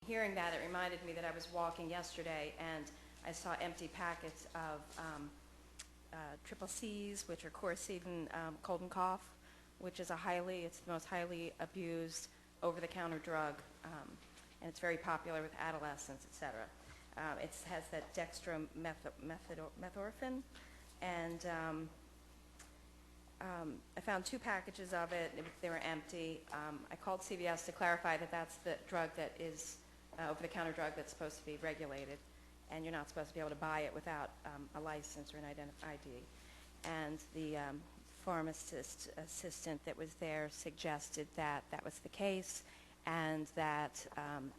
hearing that, it reminded me that I was walking yesterday and I saw empty packets of triple C's, which are Coricidin cold and cough, which is it's the most highly abused over-the-counter drug, and it's very popular with adolescents, etc. It has that dextromethorphan, and I found 2 packages of it. They were empty. I called CVS to clarify that that's the drug that is over-the-counter drug that's supposed to be regulated, and you're not supposed to be able to buy it without a license or an ID. And the pharmacist assistant that was there suggested that that was the case, and that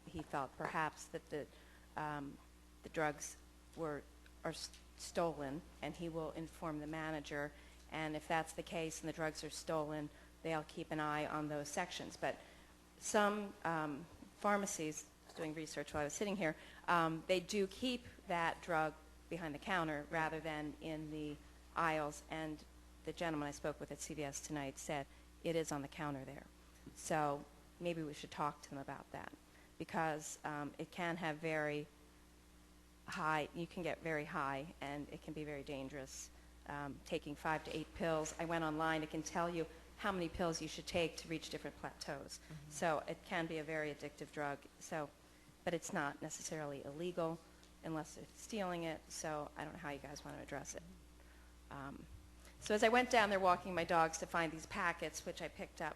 he felt perhaps that the drugs are stolen, and he will inform the manager. And if that's the case and the drugs are stolen, they'll keep an eye on those sections. But some pharmacies, doing research while I was sitting here, they do keep that drug behind the counter rather than in the aisles. And the gentleman I spoke with at CVS tonight said it is on the counter there. So maybe we should talk to them about that, because it can have very high, you can get very high, and it can be very dangerous. Taking 5 to 8 pills. I went online. It can tell you how many pills you should take to reach different plateaus. So it can be a very addictive drug. So, but it's not necessarily illegal unless it's stealing it. So I don't know how you guys want to address it. So as I went down there walking my dogs to find these packets, which I picked up,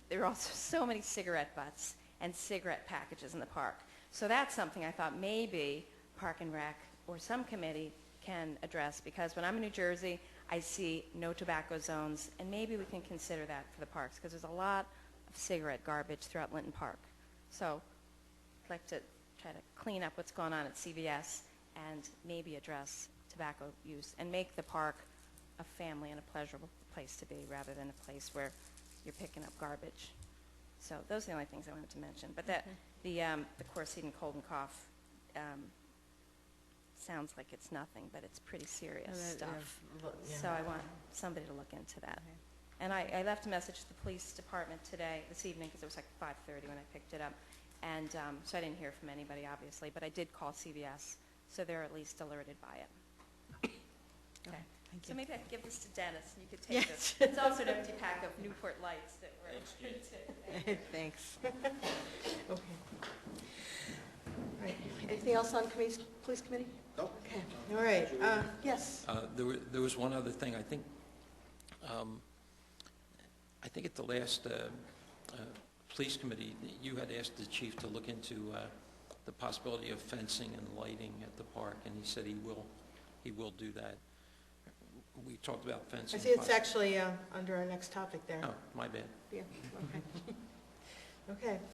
there were also so many cigarette butts and cigarette packages in the park. So that's something I thought maybe Park and Rec or some committee can address, because when I'm in New Jersey, I see no tobacco zones, and maybe we can consider that for the parks, because there's a lot of cigarette garbage throughout Linton Park. So I'd like to try to clean up what's going on at CVS and maybe address tobacco use and make the park a family and a pleasurable place to be, rather than a place where you're picking up garbage. So those are the only things I wanted to mention. But that the Coricidin cold and cough sounds like it's nothing, but it's pretty serious stuff. So I want somebody to look into that. Okay. And I left a message to the police department this evening, because it was like 5:30 when I picked it up. And so I didn't hear from anybody, obviously, but I did call CVS, so they're at least alerted by it. Okay. Thank So you. maybe I could give this to Dennis, and you could take this. It's also an empty pack of Newport Lights that we're Thanks. Okay. All right. Anything else on police committee? No. Okay. All right. Yes. There was one other thing. I think at the last police committee, you had asked the chief to look into the possibility of fencing and lighting at the park, and he said he will do that. We talked about fencing. I see it's actually under our next topic there. Oh, my bad. Yeah. Okay. Okay.